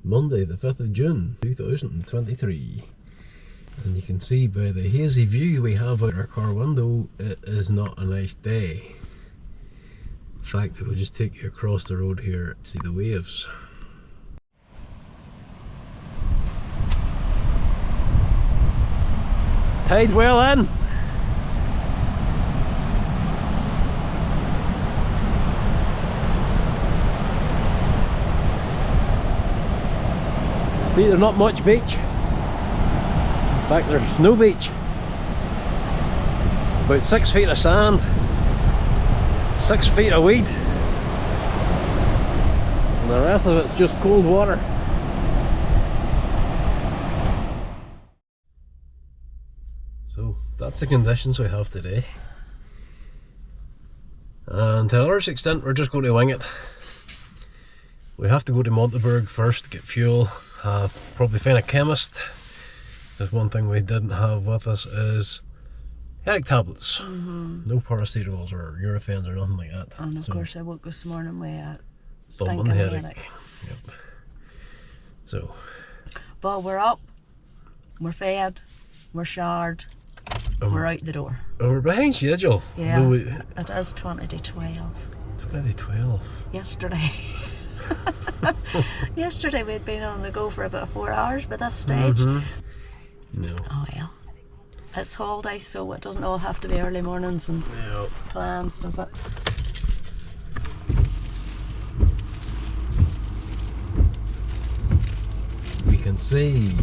Monday the 5th of June 2023. And you can see by the hazy view we have out our car window, it is not a nice day. In fact, it will just take you across the road here to see the waves. Tide's well in. See, there's not much beach. In fact, there's no beach. About 6 feet of sand, 6 feet of weed, and the rest of it's just cold water. So that's the conditions we have today. And to a large extent we're just going to wing it. We have to go to Monteberg first to get fuel. Probably find a chemist. There's one thing we didn't have with us is headache tablets. No paracetamols or Eurofens or nothing like that. And of course I woke this morning with a bumming stinking headache. headache. Yep. So. But we're up, we're fed, we're showered, we're out the door. And we're behind schedule. Yeah, no, it is 20 to 12. 20 to 12. Yesterday. Yesterday we'd been on the go for about 4 hours by this stage. No. Oh well. It's holiday, so it doesn't all have to be early mornings and plans, does it? We can see.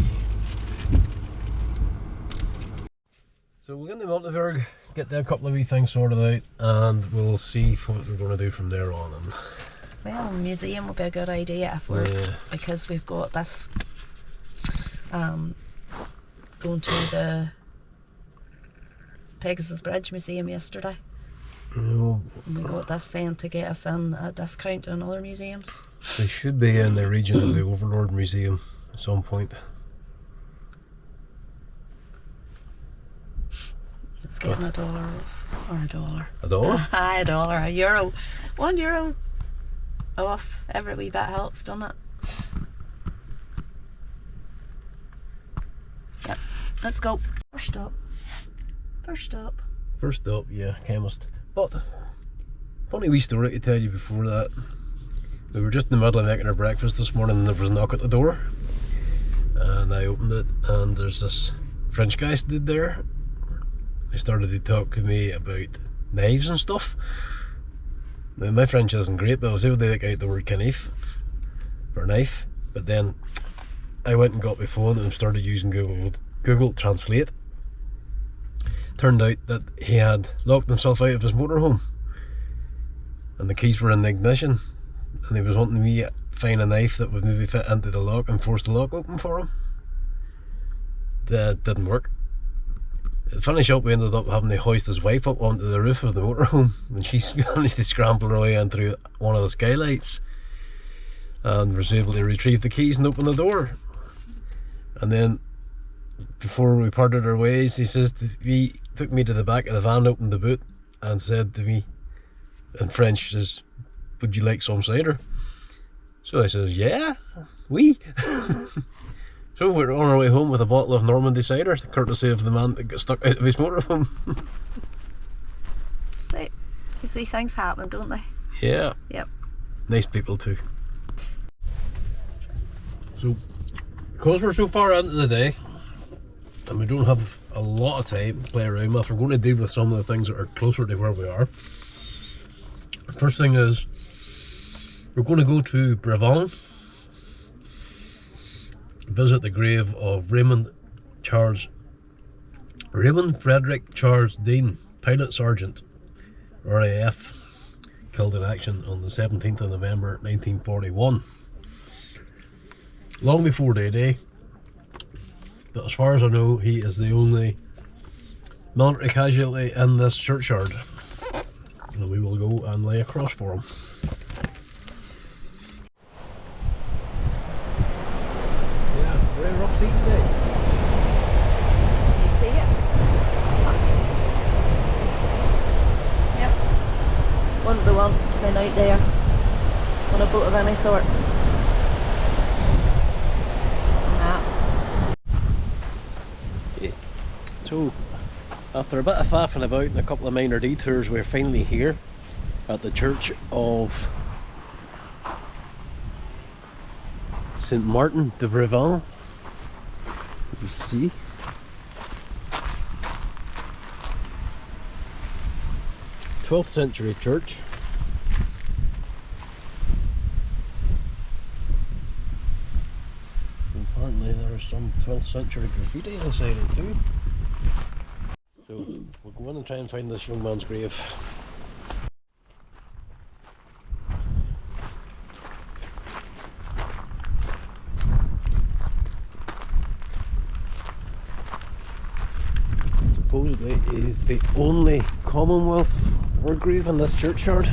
So we're going to Monteberg, get there a couple of wee things sorted out, and we'll see what we're going to do from there on. And well, a museum would be a good idea if we're, because we've got this going to the Pegasus Bridge Museum yesterday. And we got this then to get us in a discount in other museums. They should be in the region of the Overlord Museum at some point. It's getting $1 or $1. $1? $1, €1. €1 off. Every wee bit helps, doesn't it? Yep. Let's go. First stop. First stop. First stop, yeah, chemist. But funny wee story to tell you before that. We were just in the middle of making our breakfast this morning and there was a knock at the door. And I opened it and there's this French guy stood there. He started to talk to me about knives and stuff. Now my French isn't great, but I was able to take out the word knife for knife. But then I went and got my phone and started using Google Translate. Turned out that he had locked himself out of his motorhome and the keys were in the ignition, and he was wanting me to find a knife that would maybe fit into the lock and force the lock open for him. That didn't work. To finish up, we ended up having to hoist his wife up onto the roof of the motorhome and she managed to scramble her way in through one of the skylights and was able to retrieve the keys and open the door. And then before we parted our ways, he took me to the back of the van, opened the boot and said to me in French, says, "Would you like some cider?" So I says, "Yeah, oui." So we're on our way home with a bottle of Normandy cider, courtesy of the man that got stuck out of his motorhome. See, you see things happen, don't they? Yeah. Yep. Nice people too. So, because we're so far into the day, and we don't have a lot of time to play around with, we're going to deal with some of the things that are closer to where we are. First thing is, we're going to go to Brevands, visit the grave of Raymond Frederick Charles Dean, pilot sergeant, RAF, killed in action on the 17th of November 1941. Long before D-Day, but as far as I know, he is the only military casualty in this churchyard. And we will go and lay across for him. Yeah, very rough sea today. You see it? Yep. Wouldn't be one to be out there on a boat of any sort. So, after a bit of faffing about and a couple of minor detours, we're finally here at the church of Saint Martin de Brevands. You see, 12th century church. Apparently there's some 12th century graffiti inside it too. So we'll go in and try and find this young man's grave. Supposedly it is the only Commonwealth war grave in this churchyard.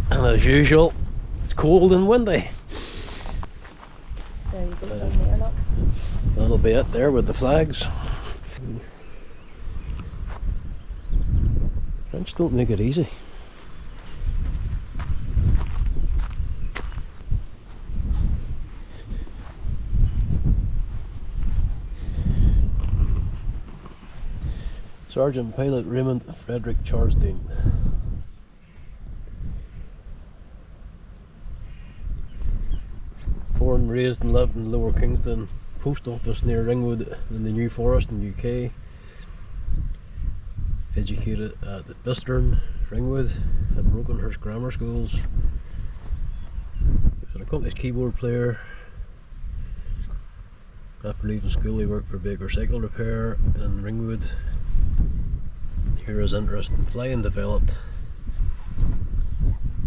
And as usual, it's cold and windy. There you go, down there, look. That'll be it there with the flags. French don't make it easy. Sergeant Pilot Raymond Frederick Charsdean. Born, raised and lived in Lower Kingston, post office near Ringwood in the New Forest in the UK. Educated at Bistern, Ringwood and Brokenhurst Grammar Schools. He was an accomplished keyboard player. After leaving school he worked for Baker Cycle Repair in Ringwood. Here his interest in flying developed,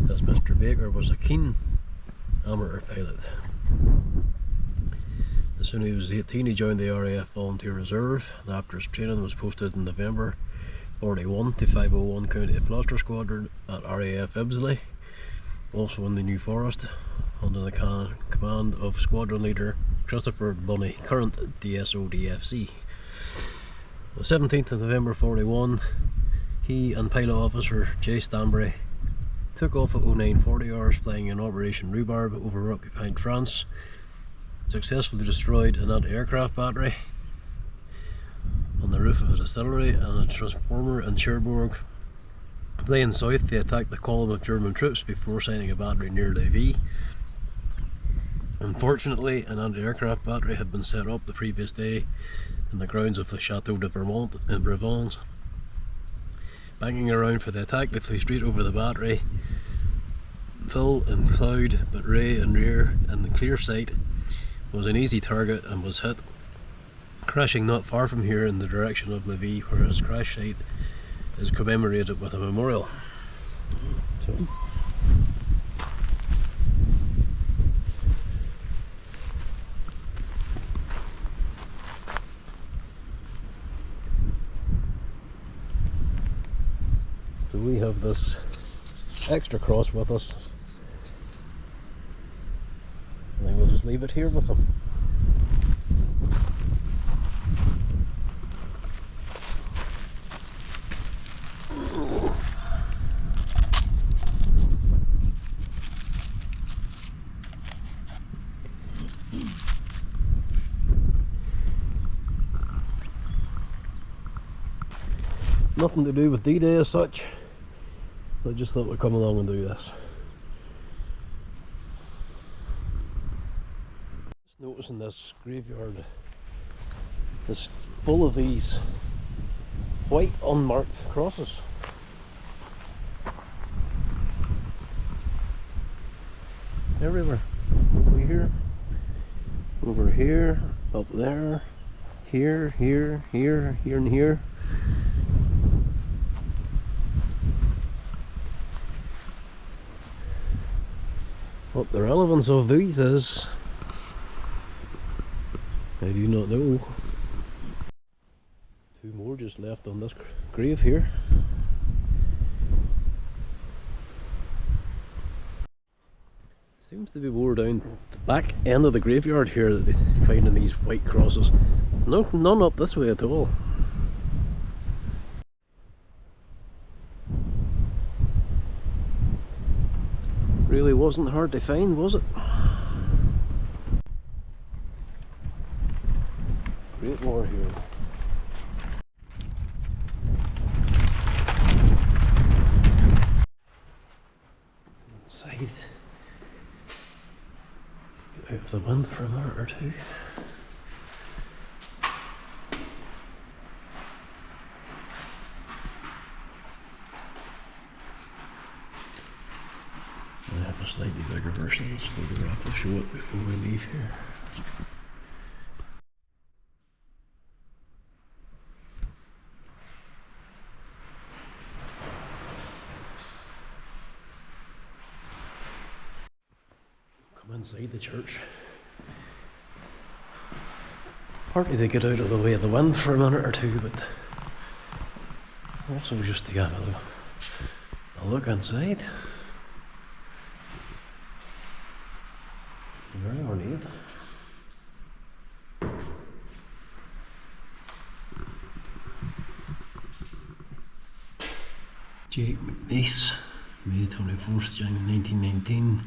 as Mr. Baker was a keen amateur pilot. As soon as he was 18 he joined the RAF Volunteer Reserve, and after his training was posted in November 41 to 501 County Gloucester Squadron at RAF Ibsley, also in the New Forest, under the command of Squadron Leader Christopher Bunny, current DSO DFC. The 17th of November 41, he and pilot officer J. Stanbury took off at 0940 hours, flying in Operation Rhubarb over occupied France, successfully destroyed an anti-aircraft battery on the roof of a distillery and a transformer in Cherbourg. Flying south, they attacked the column of German troops before sighting a battery near Lévis. Unfortunately, an anti-aircraft battery had been set up the previous day in the grounds of the Chateau de Vermont in Brevands. Banking around for the attack, they flew straight over the battery, full in cloud, but ray and rear and the clear sight was an easy target and was hit, crashing not far from here in the direction of Lévis, where his crash site is commemorated with a memorial. So we have this extra cross with us. I think we'll just leave it here with them. Nothing to do with D-Day as such. I just thought we'd come along and do this. Just noticing this graveyard, it's full of these white unmarked crosses. Everywhere. Over here, up there, here, here, here, here and here. What the relevance of these is, I do not know. Two more just left on this grave here. Seems to be more down the back end of the graveyard here that they're finding these white crosses. No, none up this way at all. really wasn't hard to find, was it? Great war here. Inside. Get out of the wind for a minute or two. I have a slightly bigger version of this photograph. I'll show it before we leave here. Come inside the church. Partly to get out of the way of the wind for a minute or two, but also just to have a look inside. Very ornate. Jake McNeice, May 24th, January 1919,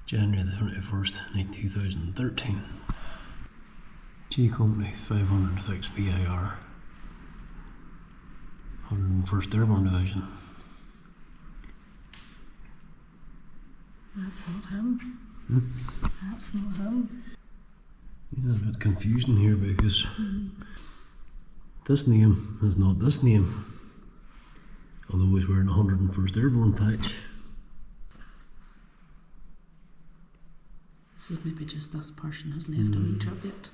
January the 21st, 2013. G Company 506 PIR, 101st Airborne Division. That's not him. That's not him. Yeah, a bit confusing here because this name is not this name, although he's wearing a 101st Airborne patch. So maybe just this person has left a wee tribute.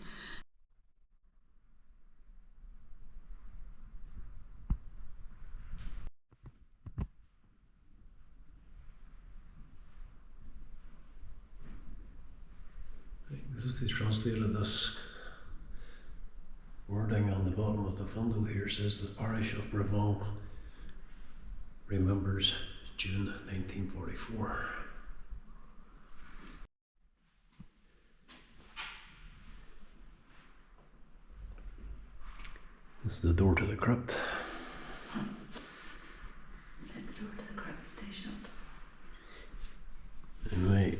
This is translated, this wording on the bottom of the window here says the parish of Brevands remembers June 1944. This is the door to the crypt. Let the door to the crypt stay shut. In my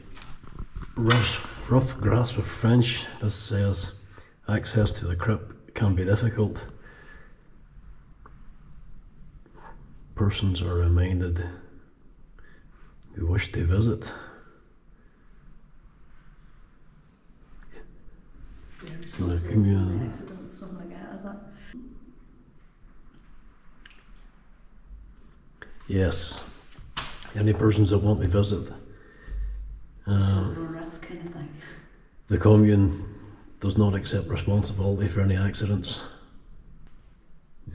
rough grasp of French, this says access to the crypt can be difficult. Persons are reminded who wish to visit. There's also an accident, something like that, is it? Yes, any persons that want to visit. Risk kind of thing. The commune does not accept responsibility for any accidents.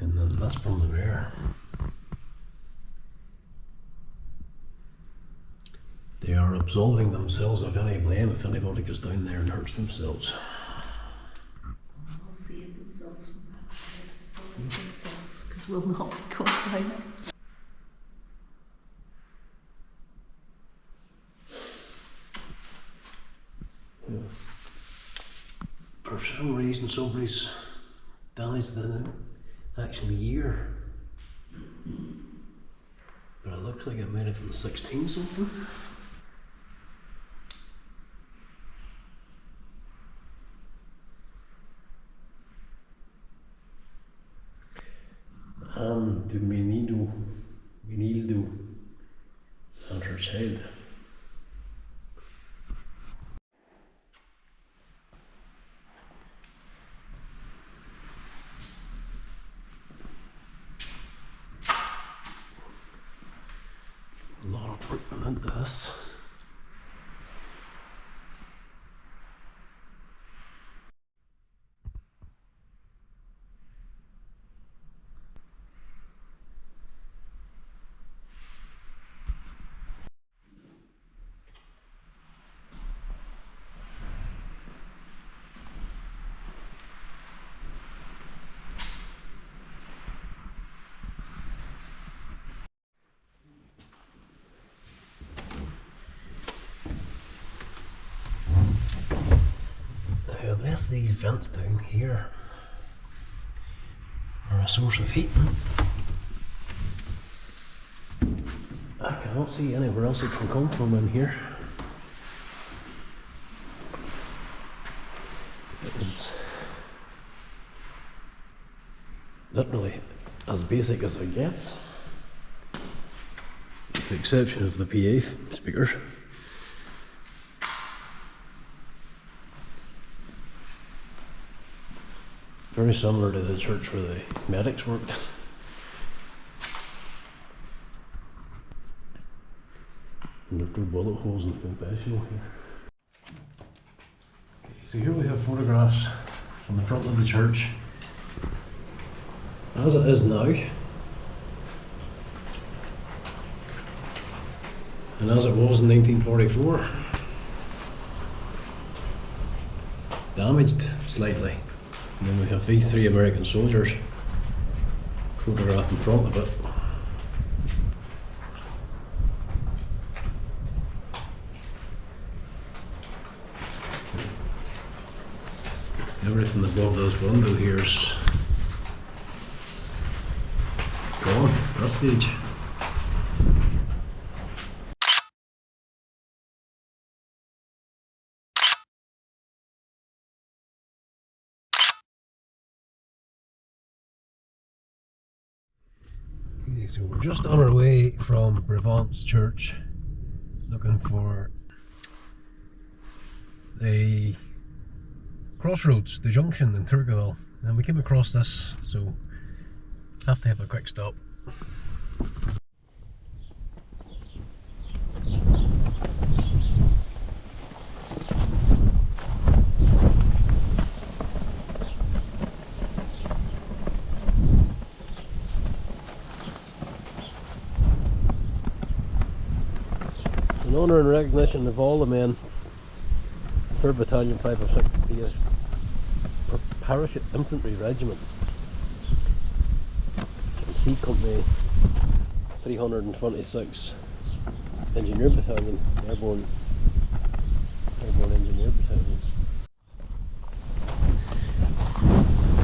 And then that's from the mayor. They are absolving themselves of any blame if anybody goes down there and hurts themselves. They'll save themselves from that. They'll save themselves, because we'll not be going down there. For some reason somebody's damaged the actual year. But it looks like it might have been 16 something. And the Menildo and her head. A lot of work went into this. Unless these vents down here are a source of heat, I I don't see anywhere else it can come from in here. It is literally as basic as it gets, with the exception of the PA speakers. Very similar to the church where the medics worked. And there's no bullet holes in the confessional here. Okay, so here we have photographs from the front of the church as it is now, and as it was in 1944. Damaged slightly. And then we have these 3 American soldiers photographed in front of it. Everything above this window here is gone at this stage. Okay, so we're just on our way from Brevands Church looking for the crossroads, the junction in Turqueville, and we came across this, so have to have a quick stop. In honour and recognition of all the men, 3rd Battalion 506 Parachute Infantry Regiment and C Company 326 Engineer Battalion, Airborne Engineer Battalion.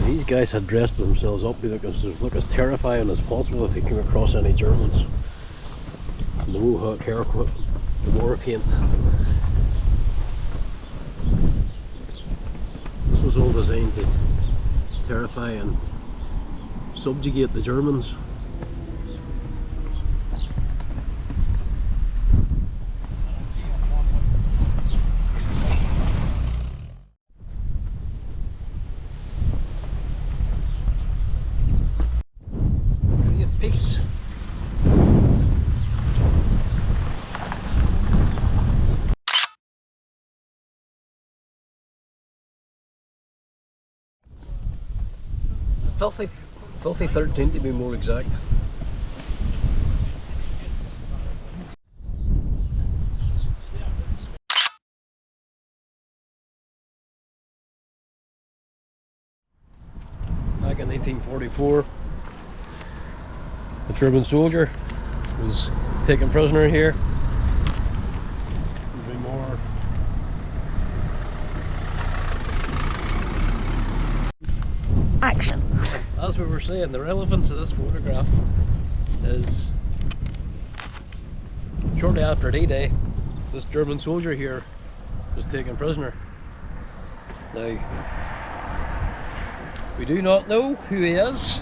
These guys had dressed themselves up to look as terrifying as possible if they came across any Germans. And the Mohawk hair equipment, the war paint. This was all designed to terrify and subjugate the Germans. Peace. Filthy 13 to be more exact. Back in 1944, a German soldier was taken prisoner here. There'll be more. Action. As we were saying, the relevance of this photograph is shortly after D-Day, this German soldier here was taken prisoner. Now, we do not know who he is,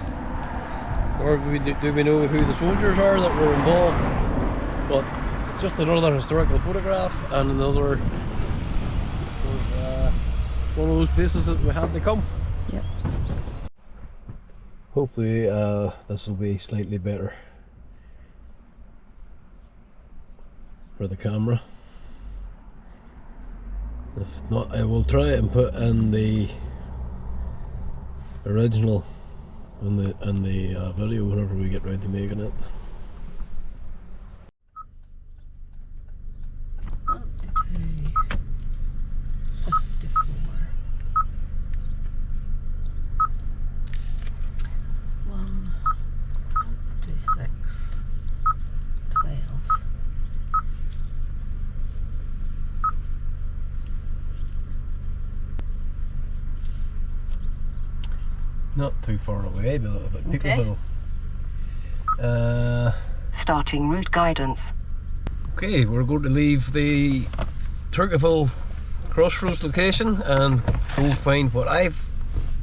or do we know who the soldiers are that were involved, but it's just another historical photograph and another one of those places that we had to come. Yep. Hopefully this will be slightly better for the camera. If not, I will try and put in the original in the video whenever we get round to making it. Not too far away, but a bit Picauville. Starting route guidance. Okay, we're going to leave the Turqueville crossroads location and go find what I've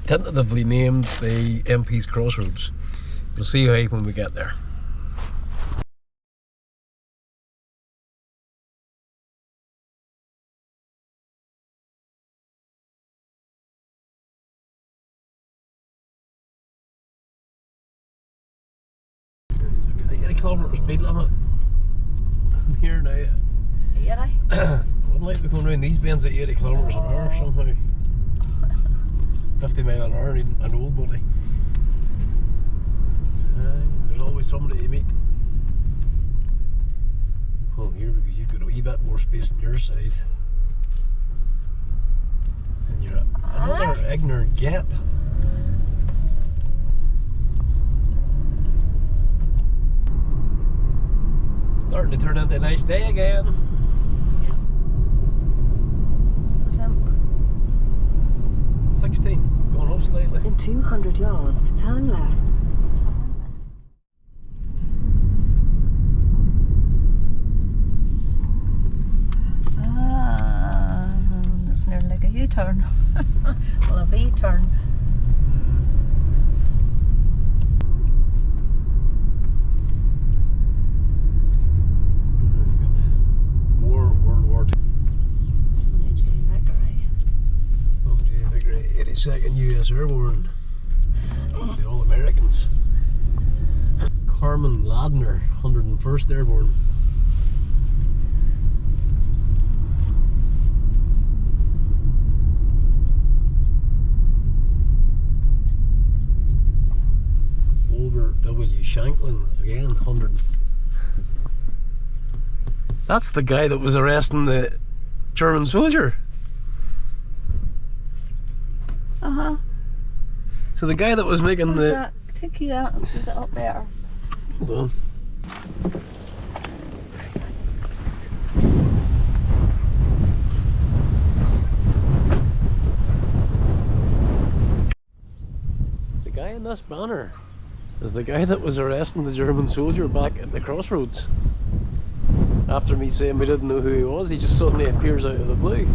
tentatively named the MP's Crossroads. We'll see you when we get there. I get a kilometre speed limit here now. Yeah, Wouldn't like to be going around these bends at 80 kilometres an hour somehow. 50 mile an hour in an old body. There's always somebody to meet. Oh, here because you've got a wee bit more space on your side. And you're another ignorant git. Starting to turn into a nice day again. Yeah. What's the temp? 16. It's going up slightly. In 200 yards, turn left. It's nearly like a U-turn. Well, a V-turn. More World War II. J. Vickery. 82nd US Airborne. The All-Americans. Carmen Ladner, 101st Airborne. Albert W. Shanklin, again, 100. That's the guy that was arresting the German soldier. Uh-huh. So the guy that was making Where's the... that? Take you out and put it up there. Hold on. The guy in this banner is the guy that was arresting the German soldier back at the crossroads. After me saying we didn't know who he was, he just suddenly appears out of the blue.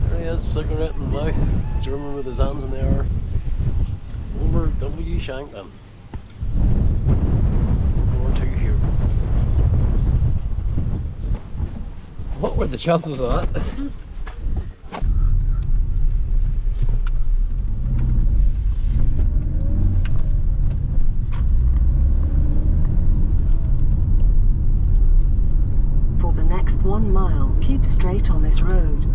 There he is, cigarette in mouth, German with his hands in the air. Over W. Shanklin. World War II hero. What were the chances of that? For the next 1 mile, keep straight on this road.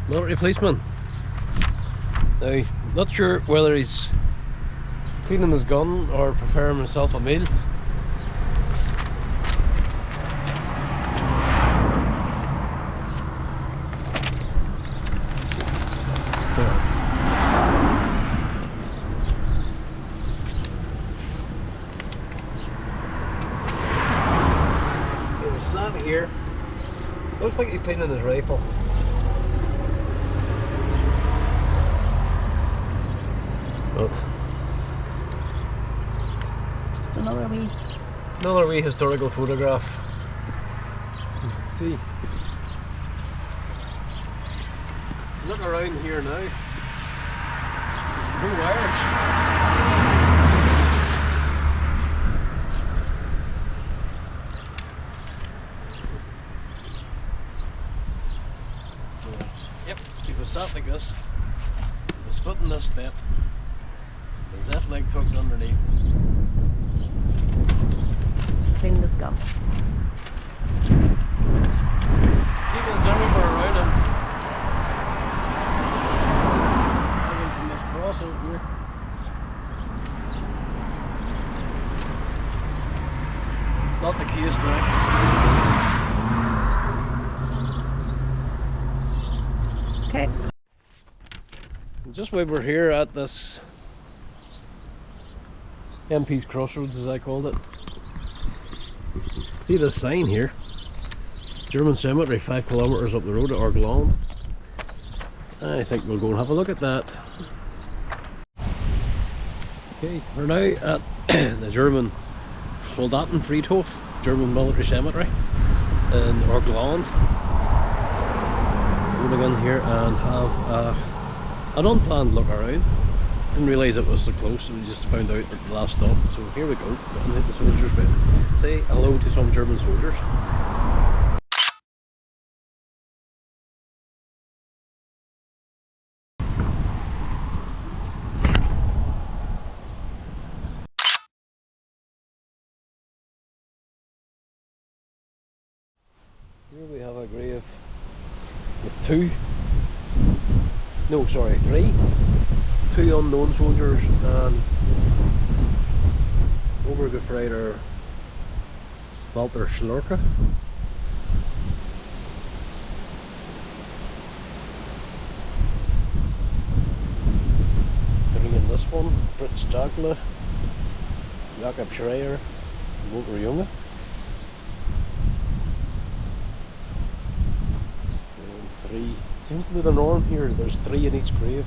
Military policeman. Now, not sure whether he's cleaning his gun or preparing himself a meal. He was sat here. Looks like he's cleaning his rifle. But Just another wee historical photograph. You can see. Look around here now. There's no wires. So, yep, he was sat like this. His foot in this step. His left leg tucked underneath. clean this gun. People's everywhere around him. Hanging from this cross out here. Not the case now. Okay. Just while we're here at this MP's Crossroads, as I called it, see this sign here, German Cemetery 5 kilometres up the road at Orglandes. I think we'll go and have a look at that. Okay, we're now at the German Soldatenfriedhof, German military cemetery in Orglandes. Going in here and have an unplanned look around. Didn't realise it was so close, we just found out at the last stop. So here we go, and hit the soldiers bit. Say hello to some German soldiers. Here we have a grave with three unknown soldiers and Obergefreiter Walter Schlorke. Putting in this one, Fritz Stagler, Jakob Schreier, Walter Junge. Three. Seems to be the norm here, there's 3 in each grave.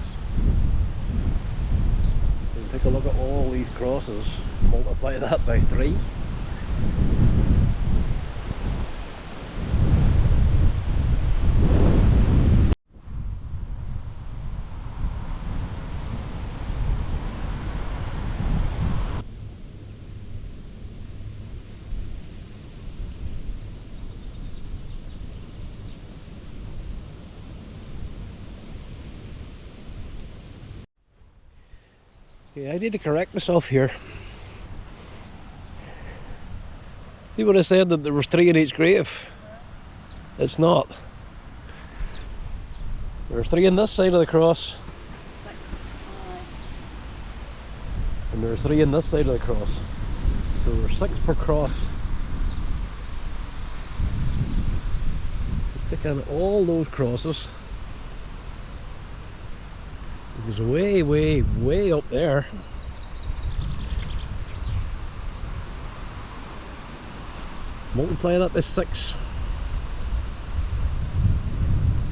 You take a look at all these crosses, multiply that by 3. Yeah, I need to correct myself here. See what I said, that there was 3 in each grave? It's not. There's 3 on this side of the cross. And there's 3 on this side of the cross. So there's 6 per cross. Take in all those crosses. It was way, way, way up there. Multiply that by 6.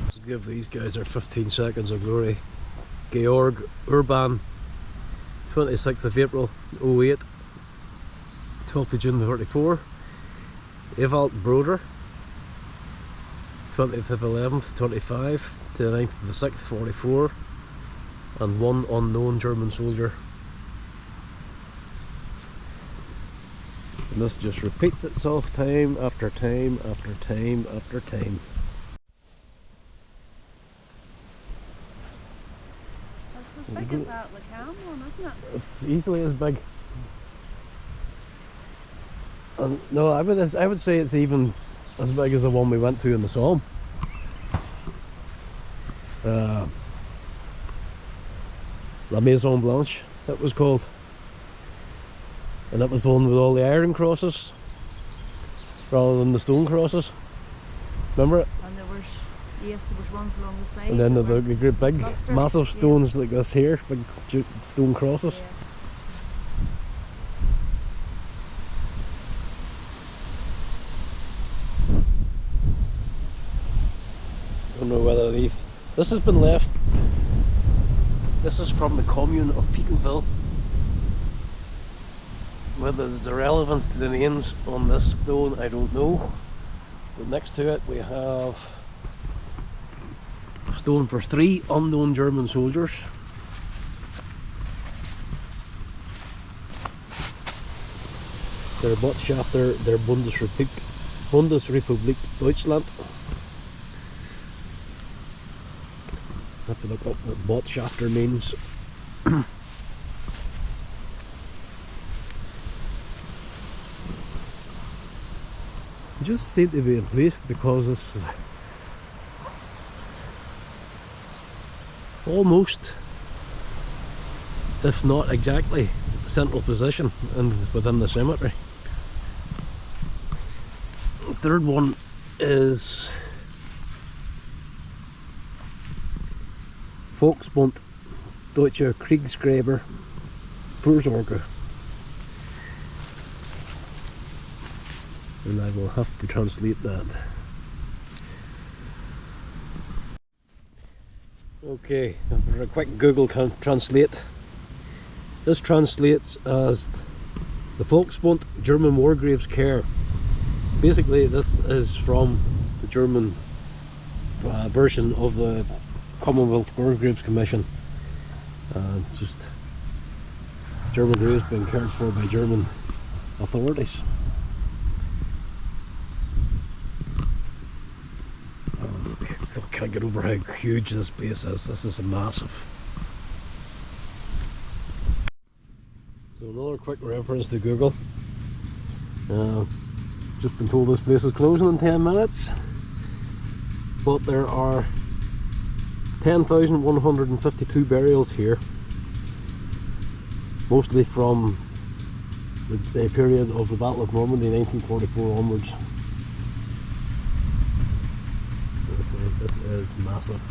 Let's give these guys their 15 seconds of glory. Georg Urban, 26th of April 08, 12th of June 34. Ewald Broder, 20th of 11th 25 to the 9th of the 6th 44. And 1 unknown German soldier. And this just repeats itself time after time after time after time. That's as big as that Lacam one, isn't it? It's easily as big. And no, I would say it's even as big as the one we went to in the Somme. La Maison Blanche, that was called. And that was the one with all the iron crosses rather than the stone crosses. Remember it? And there was, yes, there was ones along the side. And then the great big clustered, massive stones, yes, like this here, big stone crosses. Yeah. I don't know whether this has been left. This is from the commune of Picauville. Whether there's a relevance to the names on this stone, I don't know. But next to it we have a stone for 3 unknown German soldiers. Der Botschafter der Bundesrepublik Deutschland. I have to look up what Botschafter means. It just seemed to be in place because it's almost, if not exactly, central position and within the cemetery. The third one is Volksbund Deutsche Kriegsgräber Fürsorge. And I will have to translate that. Okay, for a quick Google translate. This translates as the Volksbund German War Graves Care. Basically, this is from the German version of the Commonwealth War Graves Commission. It's just German graves being cared for by German authorities. I still can't get over how huge this place is. This is massive. So another quick reference to Google. Just been told this place is closing in 10 minutes. But there are 10,152 burials here. Mostly from the period of the Battle of Normandy 1944 onwards. This is massive.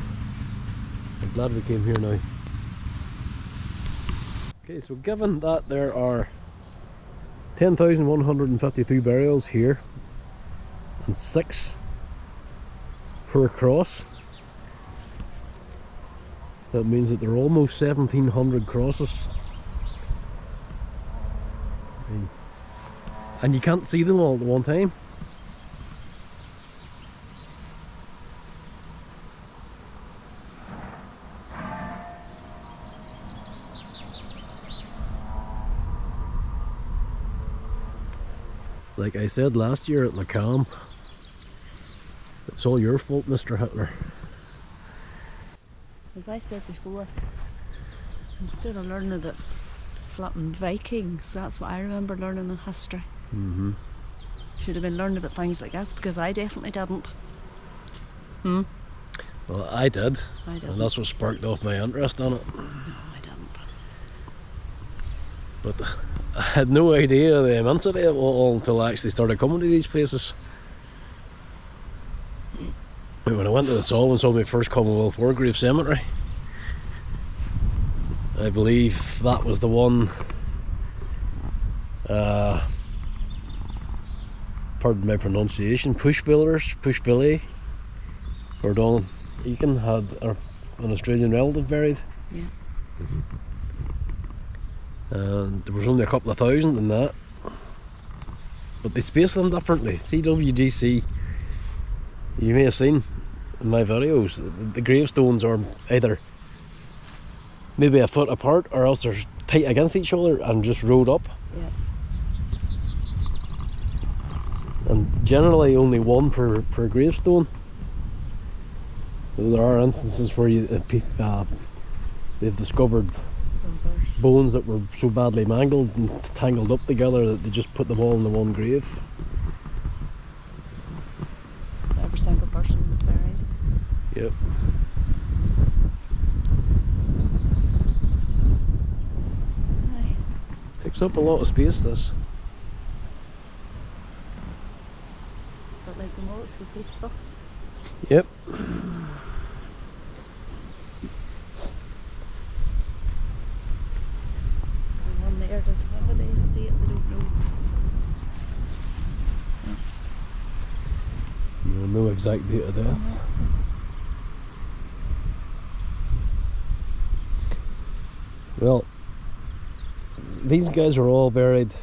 I'm glad we came here now. Okay, so given that there are 10,152 burials here and 6 per cross, that means that there are almost 1,700 crosses. And you can't see them all at one time. Like I said last year at Le Camp, it's all your fault, Mr. Hitler. As I said before, instead of learning about flipping Vikings, that's what I remember learning in history. Mm-hmm. Should have been learning about things like this, because I definitely didn't. Well, I did. And that's what sparked off my interest in it. No, I didn't. But I had no idea the immensity of it all until I actually started coming to these places. When I went to the Sol and saw my first Commonwealth War Grave Cemetery, I believe that was the one, pardon my pronunciation, Pushville, where Donald Eakin had an Australian relative buried. Yeah. And there was only a couple of thousand in that, but they spaced them differently. CWGC, you may have seen in my videos, the gravestones are either maybe a foot apart or else they're tight against each other and just rolled up. Yeah. And generally only one per gravestone. There are instances where they've discovered bones that were so badly mangled and tangled up together that they just put them all in the one grave. Every single person was buried. Yep. Aye. Takes up a lot of space, this. But like the more it's so peaceful. Yep. There doesn't have a date, they don't know. No exact date of death. Well, these guys are all buried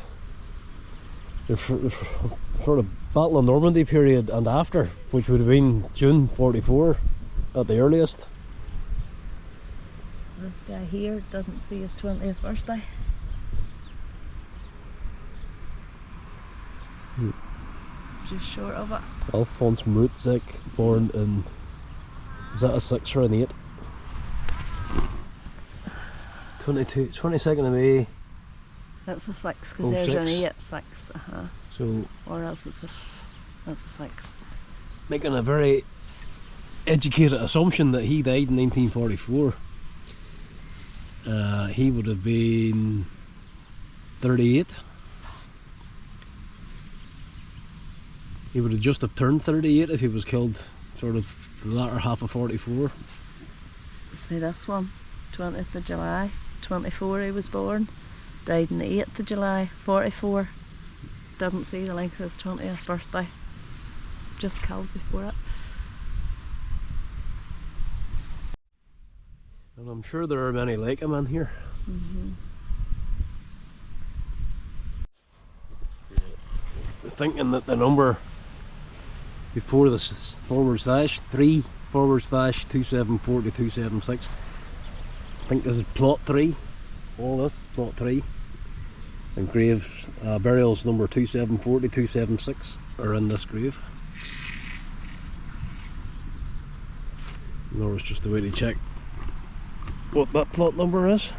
for the Battle of Normandy period and after, which would have been June 44 at the earliest. This guy here doesn't see his 20th birthday. Just short of it. Alphonse Mutzik, born in, is that a 6 or an 8? 22nd of May. That's a 6 because there's an 06. 8, 6. So, Or else that's a 6. making a very educated assumption that he died in 1944. He would have been 38. He would have just have turned 38 if he was killed sort of the latter half of 44. See this one, 20th of July, 24 he was born, died on the 8th of July, 44. Didn't see the length of his 20th birthday, just killed before it. And I'm sure there are many like him in here. We're thinking that the number before this is /3 /2740 276. I think this is plot 3. All this is plot 3. And graves, burials number 2740 276 are in this grave. And there was just a way to check what that plot number is.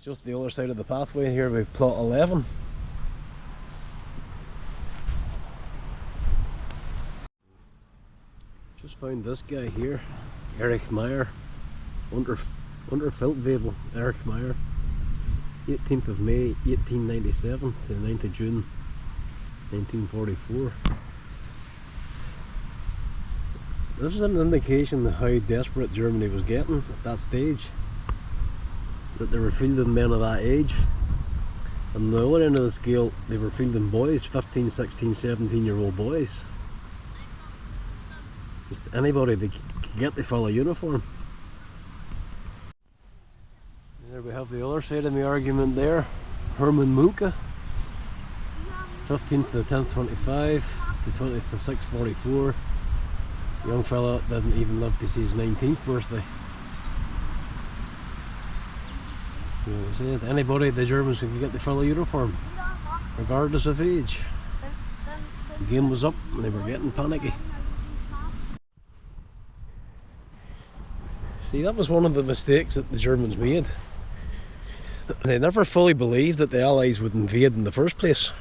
Just the other side of the pathway here we have plot 11. Just found this guy here, Eric Meyer, under Turqueville, Eric Meyer, 18th of May 1897 to the 9th of June 1944. This is an indication of how desperate Germany was getting at that stage, that they were fielding men of that age. And the other end of the scale, they were fielding boys, 15, 16, 17-year-old boys. Just anybody they could get to follow uniform. There we have the other side of the argument there. Herman Munke, 15th to the 10th 25 to 20th to 6 44. Young fella didn't even live to see his 19th birthday. So as I said, anybody the Germans could get to follow uniform, regardless of age. The game was up and they were getting panicky. See, that was one of the mistakes that the Germans made. They never fully believed that the Allies would invade in the first place.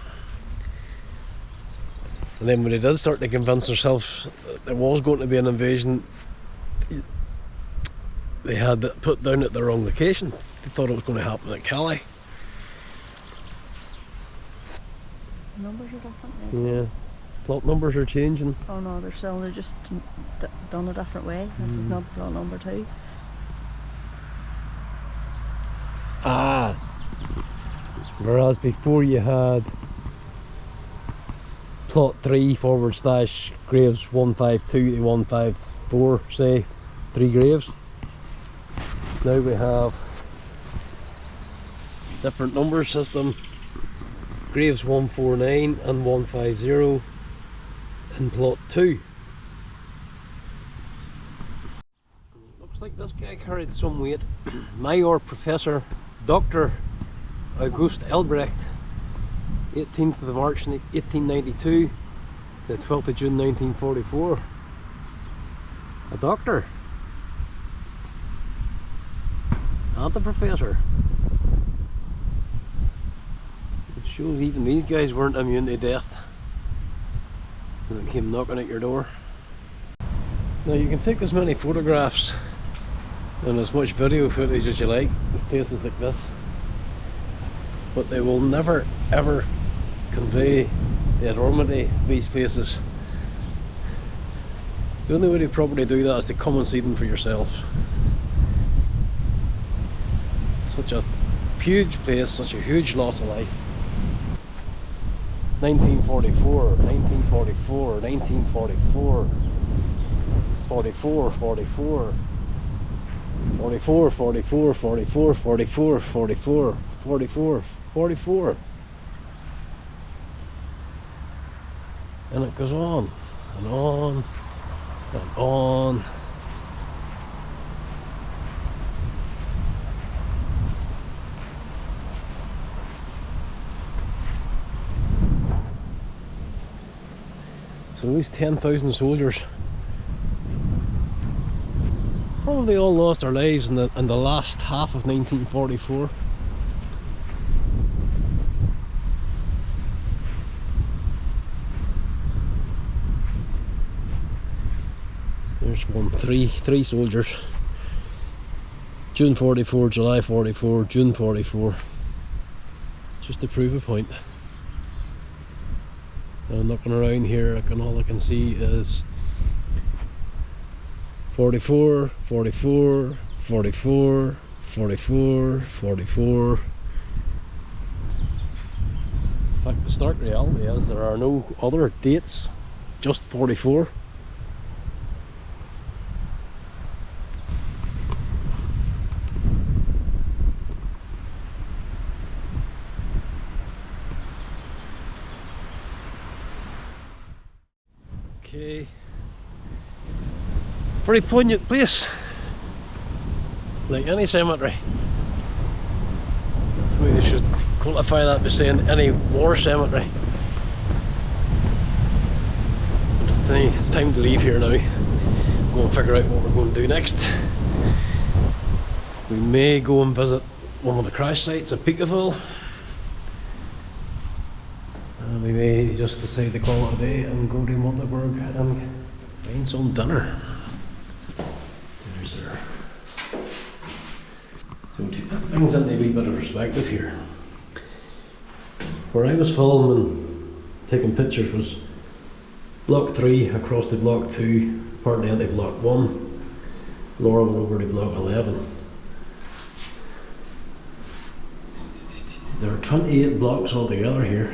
And then when they did start to convince themselves that there was going to be an invasion, they had it put down at the wrong location. They thought it was going to happen at Calais. Numbers are different now. Yeah, plot numbers are changing. Oh no, they're just done a different way. This is not plot number 2. Ah, whereas before you had plot 3 / graves 152 to 154, say 3 graves. Now we have different number system, graves 149 and 150 in plot 2. Looks like this guy carried some weight. Major Professor Dr. August Elbrecht, 18th of March 1892 to the 12th of June 1944. A doctor and a professor. It shows even these guys weren't immune to death when it came knocking at your door. Now you can take as many photographs and as much video footage as you like of places like this, but they will never ever convey the enormity of these places. The only way to properly do that is to come and see them for yourself. Such a huge place, such a huge loss of life. 1944, 1944, 1944, 44, 44, 44, 44, 44, 44, 44, 44, 44. And it goes on and on and on. So these 10,000 soldiers probably all lost their lives in the last half of 1944. There's three soldiers. June 44, July 44, June 44. Just to prove a point. And I'm looking around here, all I can see is 44, 44, 44, 44, 44. In fact, the stark reality is there are no other dates, just 44. Okay, pretty poignant place, like any cemetery. Maybe they should qualify that by saying any war cemetery. But it's time to leave here now. Go and figure out what we're going to do next. We may go and visit one of the crash sites at Picauville. We may just decide to call it a day and go to Monteberg and find some dinner. There's there. So to put things into a wee bit of perspective here, where I was filming, taking pictures, was block 3 across to block 2, partly into block 1. Laura went over to block 11. There are 28 blocks altogether here.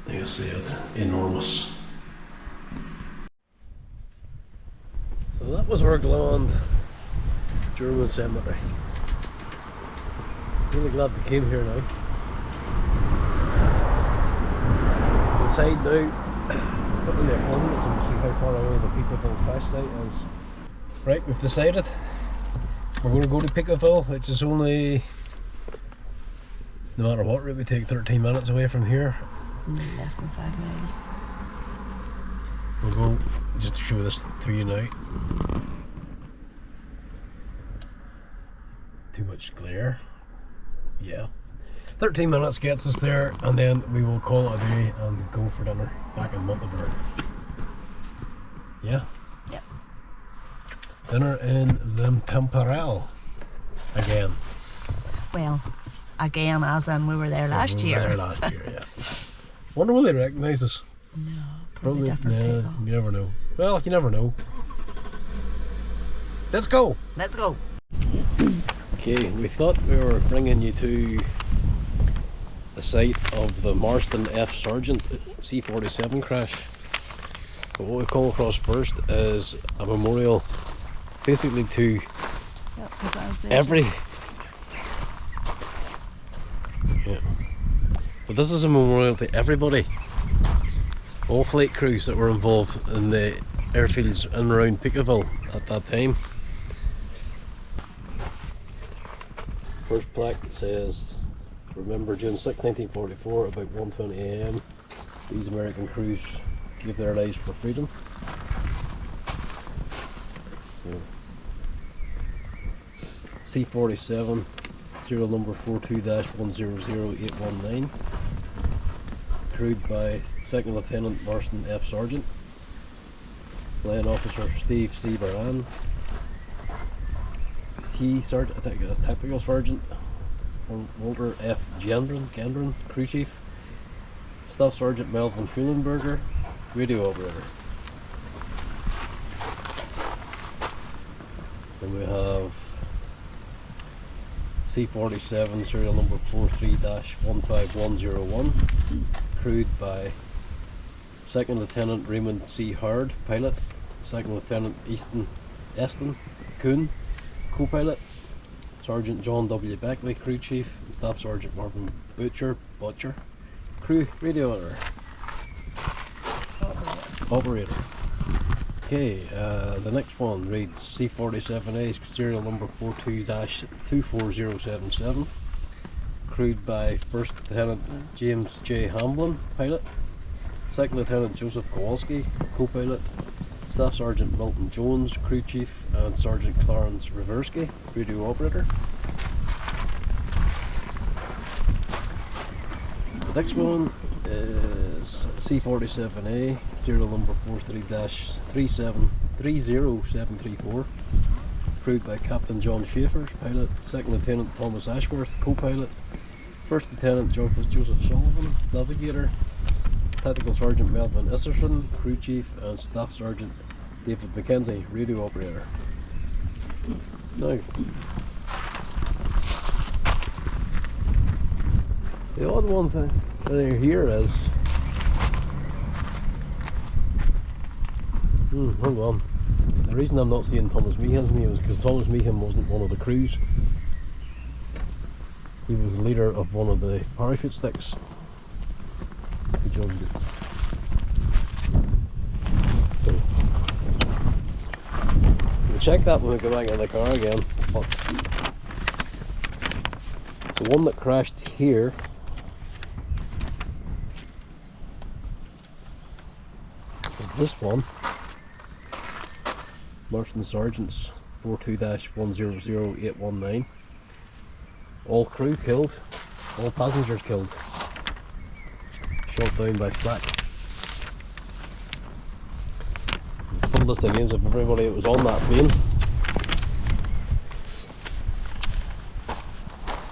Like I said, enormous. So that was Orglandes German cemetery. Really glad they came here now. Inside now, put in the coordinates and we'll see how far away the Picauville crash site is. Right, we've decided we're going to go to Picauville, which is only, no matter what route we take, 13 minutes away from here. Less than 5 miles. We'll go just to show this to you now. Too much glare. Yeah. 13 minutes gets us there, and then we will call it a day and go for dinner back in Monteberg. Yeah? Yep. Dinner in Temporel again. Well, again, as in we were there last year. We were there last year, yeah. Wonder will they recognise us? No, probably different people. You never know. Well, you never know. Let's go! Let's go. Okay, we thought we were bringing you to the site of the Marston F. Sargent C-47 crash. But what we've come across first is a memorial basically to every... Yeah. But this is a memorial to everybody. All flight crews that were involved in the airfields in and around Picauville at that time. First plaque says, remember June 6, 1944, about 1:20 AM, these American crews gave their lives for freedom. So, C-47, serial number 42-100819, crewed by 2nd Lieutenant Marston F. Sargent, Flying Officer Steve C. Baran, Sergeant, I think that's Tactical Sergeant Walter F. Gendron, Crew Chief, Staff Sergeant Melvin Schulenberger, Radio Operator. Then we have C-47, serial number 43-15101, crewed by 2nd Lieutenant Raymond C. Hard, pilot, 2nd Lieutenant Eston Kuhn, co-pilot, Sergeant John W. Beckley, crew chief, and Staff Sergeant Marvin Butcher, crew radio operator. Okay, the next one reads C-47A, serial number 42-24077, crewed by 1st Lieutenant James J. Hamblin, pilot, 2nd Lieutenant Joseph Kowalski, co-pilot, Staff Sergeant Milton Jones, crew chief, and Sergeant Clarence Reversky, radio operator. The next one is C-47A, serial number 43-30734, crewed by Captain John Schaefer, pilot, Second Lieutenant Thomas Ashworth, co-pilot, First Lieutenant Joseph Sullivan, navigator, Tactical Sergeant Melvin Isserson, crew chief, and Staff Sergeant David McKenzie, radio operator. Now, the odd one thing here is, hold on. The reason I'm not seeing Thomas Meehan's name is because Thomas Meehan wasn't one of the crews. He was the leader of one of the parachute sticks. He joined it. We'll check that when we go back in the car again. But the one that crashed here is this one. Marston Sergeants 42-100819. All crew killed, all passengers killed. Shot down by flak. Full list of names of everybody that was on that plane.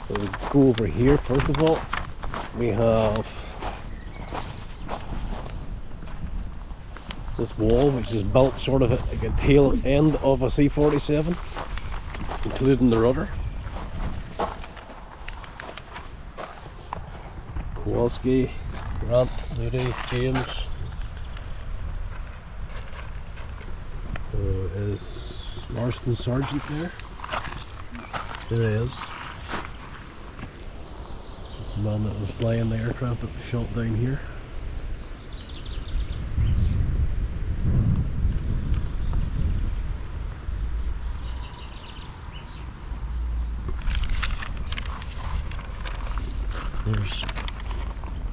So we go over here first of all. We have this wall, which is built sort of like a tail end of a C-47, including the rudder. Kowalski, Grant, Moody, James. Is Marston Sergeant there? There he is. That's the man that was flying the aircraft that was shot down here. There's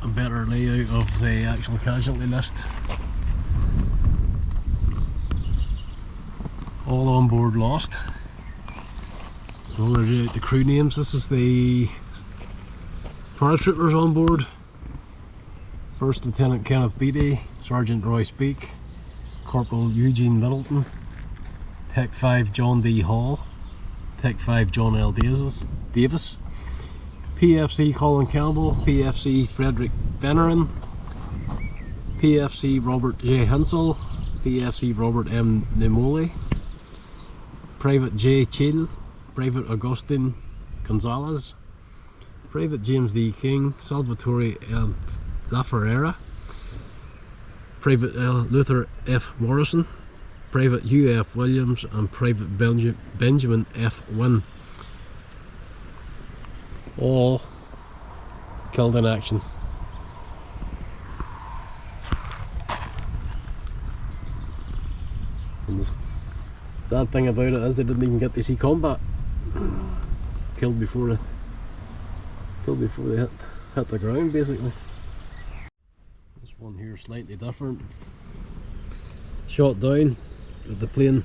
a better layout of the actual casualty list. All on board lost. I'll read out the crew names. This is the paratroopers on board. First Lieutenant Kenneth Beattie, Sergeant Roy Speake, Corporal Eugene Middleton, Tech 5 John D. Hall, Tech 5 John L. Davis, PFC Colin Campbell, PFC Frederick Venerin, PFC Robert J. Hensel, PFC Robert M. Nemoli, Private J. Chill, Private Augustine Gonzalez, Private James D. King, Salvatore L. La Ferreira, Private L. Luther F. Morrison, Private Hugh F. Williams, and Private Benjamin F. Wynne. All killed in action. And the sad thing about it is they didn't even get to see combat. Killed before they hit the ground, basically. This one here is slightly different. Shot down, but the plane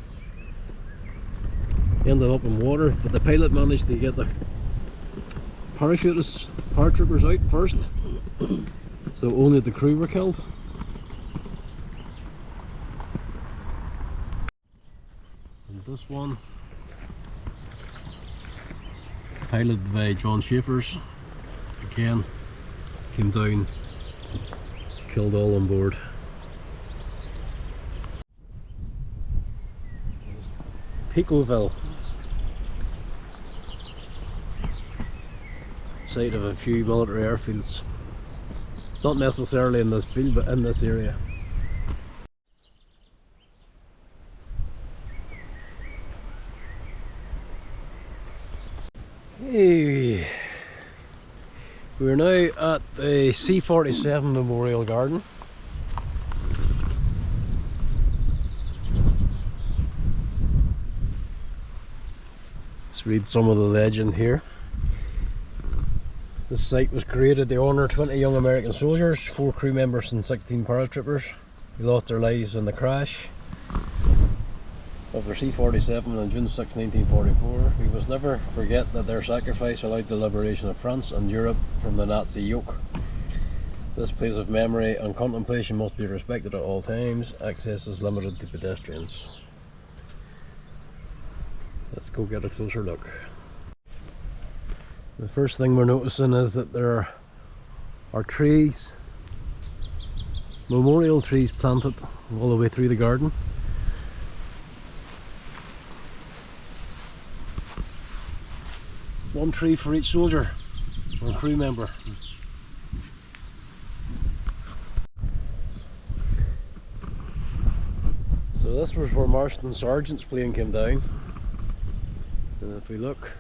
ended up in water, but the pilot managed to get the paratroopers out first, so only the crew were killed. And this one, piloted by John Schaefer's, again came down, killed all on board. Picauville, site of a few military airfields, not necessarily in this field but in this area. Hey, we're now at the C-47 Memorial Garden. Let's read some of the legend here. This site was created to honour 20 young American soldiers, 4 crew members and 16 paratroopers who lost their lives in the crash of their C-47 on June 6, 1944. We must never forget that their sacrifice allowed the liberation of France and Europe from the Nazi yoke. This place of memory and contemplation must be respected at all times. Access is limited to pedestrians. That's go get a closer look. The first thing we're noticing is that there are trees, memorial trees planted all the way through the garden. One tree for each soldier or crew member. So this was where Marston Sargent's plane came down. And if we look,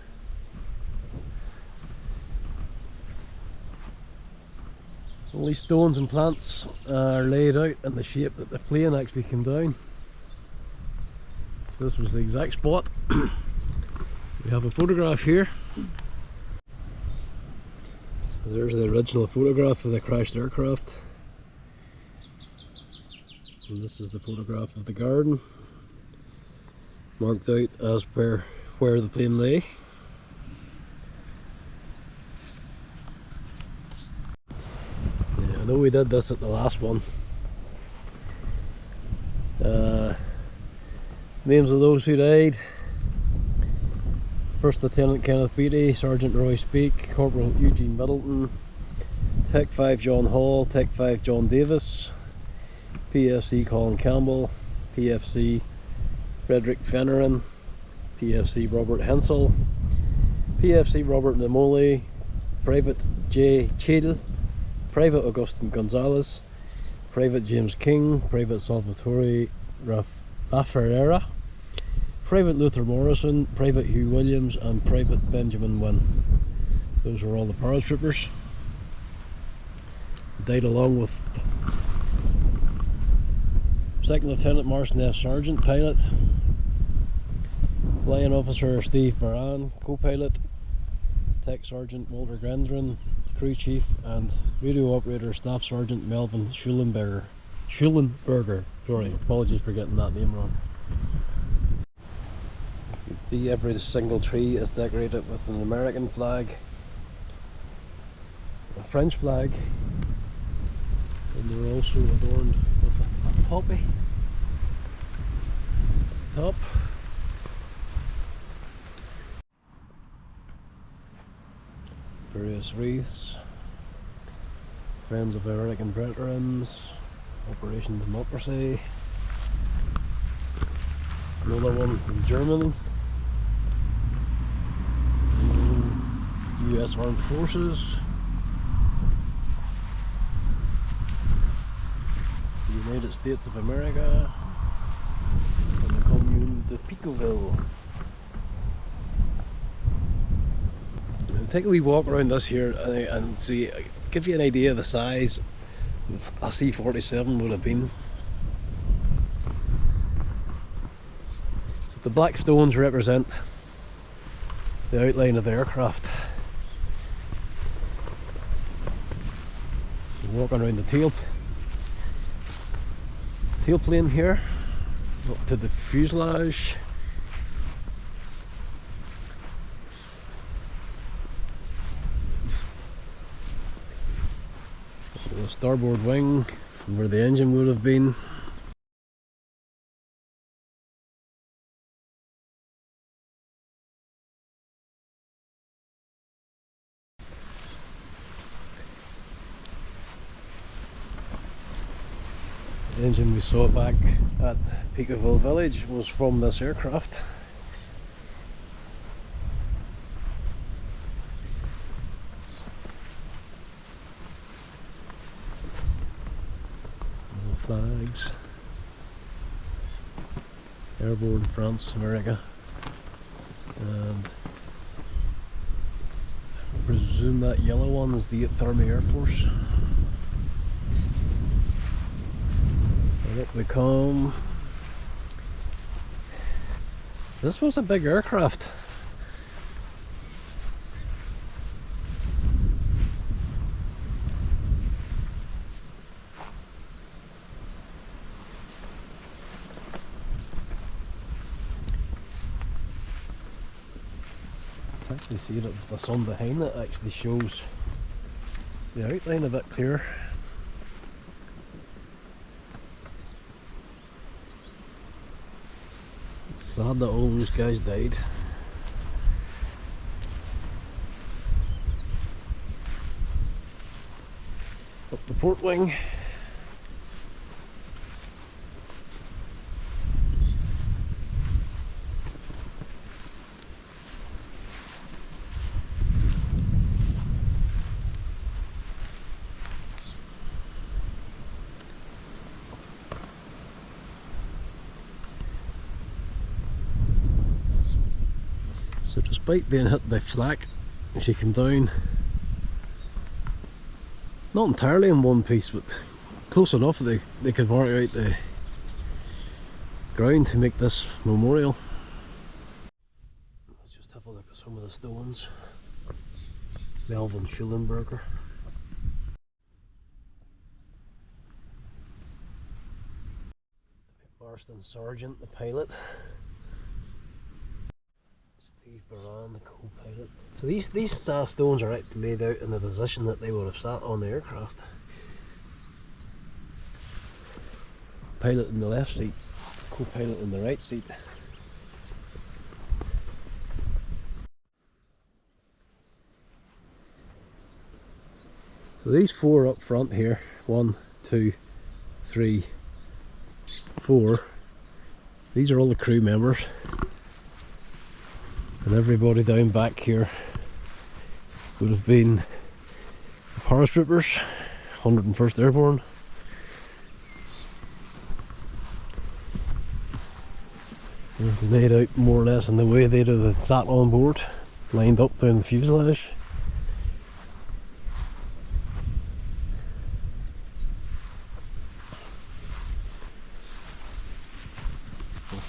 all these stones and plants are laid out in the shape that the plane actually came down. This was the exact spot. We have a photograph here. There's the original photograph of the crashed aircraft. And this is the photograph of the garden, marked out as per where the plane lay. Yeah, I know we did this at the last one. Names of those who died: First Lieutenant Kenneth Beattie, Sergeant Roy Speake, Corporal Eugene Middleton, Tech 5 John Hall, Tech 5 John Davis, PFC Colin Campbell, PFC Frederick Fennerin, PFC Robert Hensel, PFC Robert Namoli, Private J. Cheadle, Private Augustine Gonzalez, Private James King, Private Salvatore Ferreira, Private Luther Morrison, Private Hugh Williams, and Private Benjamin Wynne. Those were all the paratroopers. Died along with Second Lieutenant Marston F. Sargent, pilot, Flying Officer Steve Moran, co-pilot, Tech Sergeant Walter Grandron, Crew Chief, and Radio Operator Staff Sergeant Melvin Schulenberger. Sorry, apologies for getting that name wrong. You can see every single tree is decorated with an American flag, a French flag, and they're also adorned with a poppy top. Various wreaths, Friends of American Veterans, Operation Democracy, another one from Germany, US Armed Forces, the United States of America, and the Commune de Picauville. Take a wee walk around this here and see, give you an idea of the size a C-47 would have been. So the black stones represent the outline of the aircraft. Walking around the tailplane here, up to the fuselage. The starboard wing, where the engine would have been. The engine we saw back at Picauville village was from this aircraft. Flags, airborne France, America, and I presume that yellow one is the 8th Army Air Force. And up we come. This was a big aircraft. Actually see that the sun behind it actually shows the outline a bit clearer. It's sad that all those guys died. the port wing. So despite being hit by flak, she came down, not entirely in one piece, but close enough that they could mark out the ground to make this memorial. Let's just have a look at some of the stones. Melvin Schulenberger. Marston Sargent, the pilot. Steve Baran, the co-pilot. So these stones are actually laid out in the position that they would have sat on the aircraft. Pilot in the left seat, co-pilot in the right seat. So these four up front here, 1, 2, 3, 4, these are all the crew members, and everybody down back here would have been the paratroopers, 101st Airborne. They're laid out more or less in the way they'd have sat on board, lined up down the fuselage.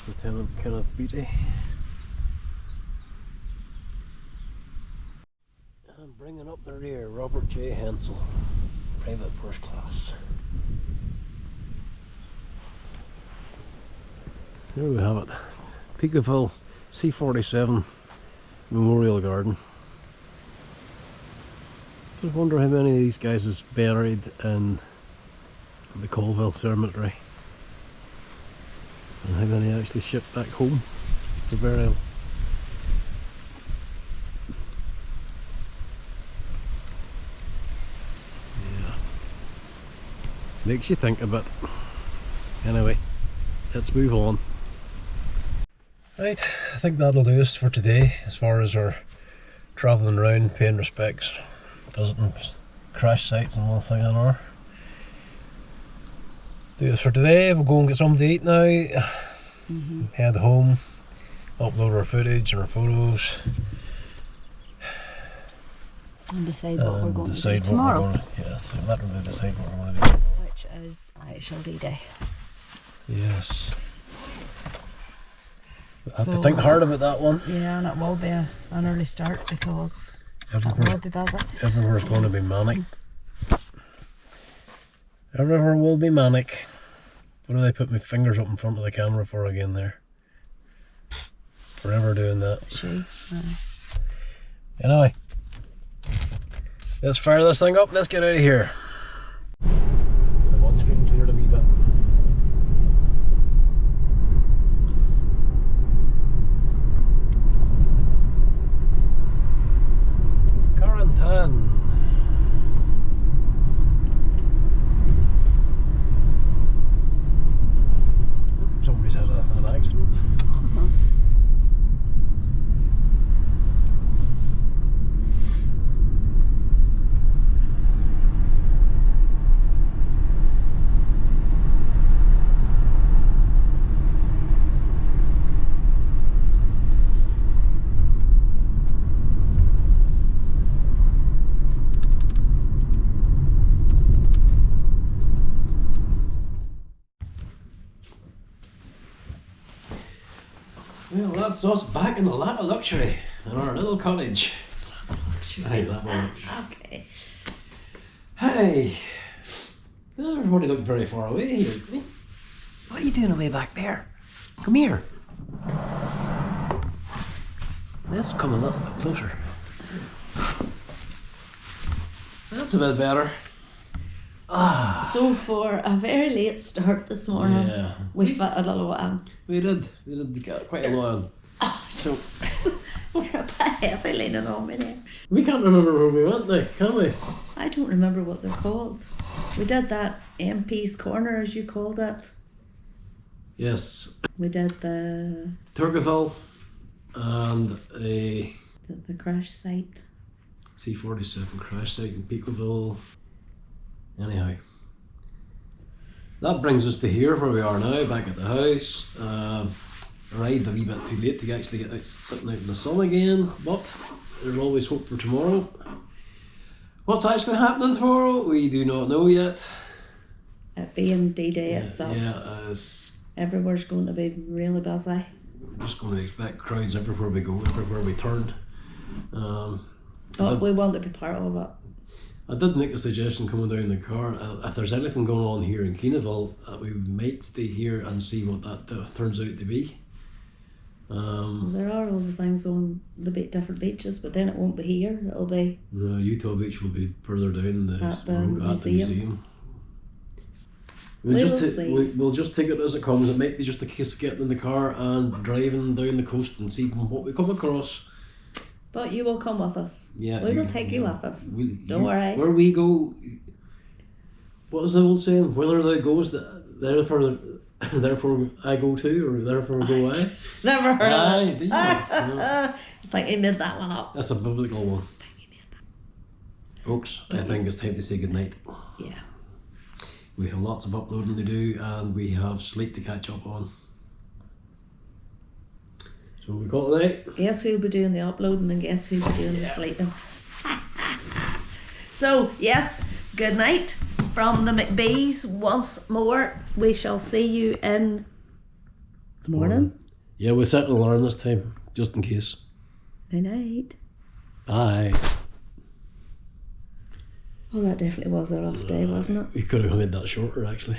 Lieutenant Kenneth Beatty. And bringing up the rear, Robert J. Hensel, private first class. There we have it, Picauville C-47 Memorial Garden. Just wonder how many of these guys is buried in the Colville Cemetery, and how many actually shipped back home for burial. Yeah, makes you think a bit. Anyway, let's move on. Right, I think that'll do us for today as far as our travelling around, paying respects, visiting crash sites and one thing and another. Do us for today. We'll go and get something to eat now. Head home, upload our footage and our photos, and decide what we're going to do tomorrow. Yes, literally decide what we're going to do. Which is actual D-Day. Yes. We'll have to think hard about that one. Yeah, and it will be an early start because it will be busy. Everywhere's going to be manic. Everywhere will be manic. What do they put my fingers up in front of the camera for again there? Forever doing that. Anyway, let's fire this thing up, let's get out of here. The one screen cleared a wee bit. Quarantine. Somebody's had an accident. Well, that's us back in the lap of luxury in our little cottage. Hey, lap of luxury. Okay. Hey, doesn't everybody look very far away here? What are you doing away back there? Come here. Let's come a little bit closer. That's a bit better. So for a very late start this morning, we fitted a lot in. We did get quite a lot in. Oh, so we're a bit heavy leaning on me there. We can't remember where we went now, can we? I don't remember what they're called. We did that MP's Corner, as you called it. Yes. We did the Turqueville and a the crash site. C-47 crash site in Picauville. Anyhow, that brings us to here where we are now, back at the house. Arrived a wee bit too late to actually get out sitting out in the sun again, but there's always hope for tomorrow. What's actually happening tomorrow, we do not know yet. It being D-Day itself. Yeah, Everywhere's going to be really busy. we're just going to expect crowds everywhere we go, everywhere we turn. But we want to be part of it. I did make a suggestion coming down the car. If there's anything going on here in Keenaville, we might stay here and see what that turns out to be. There are other things on the different beaches, but then it won't be here. It'll be Utah Beach will be further down the at the road at the museum. see. We'll just take it as it comes. It might be just a case of getting in the car and driving down the coast and seeing what we come across. But you will come with us. Yeah, We will take you with us. Don't worry. Where we go, what is the old saying? Whither thou goes, therefore I go too, or therefore go I. Never heard of it. Did you? No. I think he made that one up. That's a biblical one. I think he made that. Folks, I think it's time to say goodnight. Yeah. We have lots of uploading to do and we have sleep to catch up on. So we call it a night. Guess who'll be doing the uploading and guess who'll be doing the sleeping. So, yes, good night from the McBees once more. We shall see you in the morning. Yeah, we set an alarm this time, just in case. Good night. Bye. Oh, that definitely was a rough day, wasn't it? We could have made that shorter, actually.